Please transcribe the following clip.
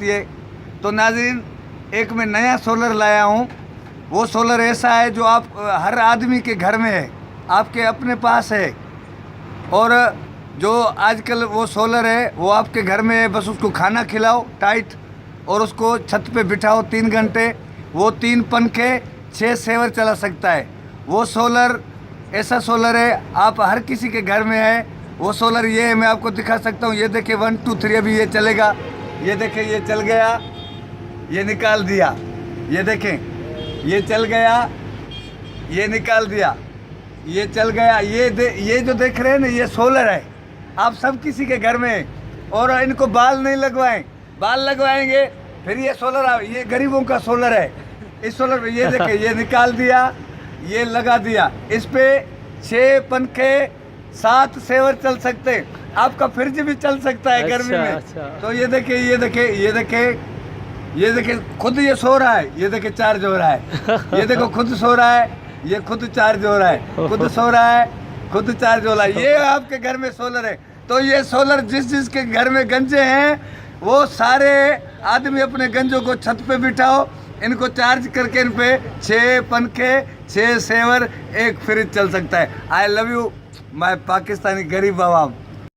ये तो नाज़रीन, एक मैं नया सोलर लाया हूँ। वो सोलर ऐसा है जो आप हर आदमी के घर में है, आपके अपने पास है। और जो आजकल वो सोलर है वो आपके घर में है, बस उसको खाना खिलाओ टाइट और उसको छत पे बिठाओ 3 घंटे, वो 3 पंखे 6 सेवर चला सकता है। वो सोलर ऐसा सोलर है, आप हर किसी के घर में है। वो सोलर ये है, मैं आपको दिखा सकता हूँ। ये देखिए 1 2 3 अभी ये चलेगा। ये देखें, ये चल गया, ये निकाल दिया। ये देखें, ये चल गया, ये निकाल दिया, ये चल गया। ये जो देख रहे हैं ना, ये सोलर है। आप सब किसी के घर में है। और इनको बाल नहीं लगवाएं, बाल लगवाएंगे फिर ये सोलर, ये गरीबों का सोलर है। इस सोलर में ये देखिए, ये निकाल दिया, ये लगा दिया। इस पे 6 पंखे 7 सेवर चल सकते हैं। आपका फ्रिज भी चल सकता है गर्मी में। अच्छा। तो ये देखिए, ये देखिए, ये देखिए, ये देखिए, खुद ये सो रहा है। ये देखिए चार्ज हो रहा है। ये देखो खुद सो रहा है, ये खुद चार्ज हो रहा है, खुद सो रहा है, खुद चार्ज हो रहा है। ये आपके घर में सोलर है। तो ये सोलर जिसके घर में गंजे हैं, वो सारे आदमी अपने गंजों को छत पे बिठाओ, इनको चार्ज करके इन पे 6 पंखे 6 सेवर 1 फ्रिज चल सकता है। I love you my Pakistani गरीब आवाम।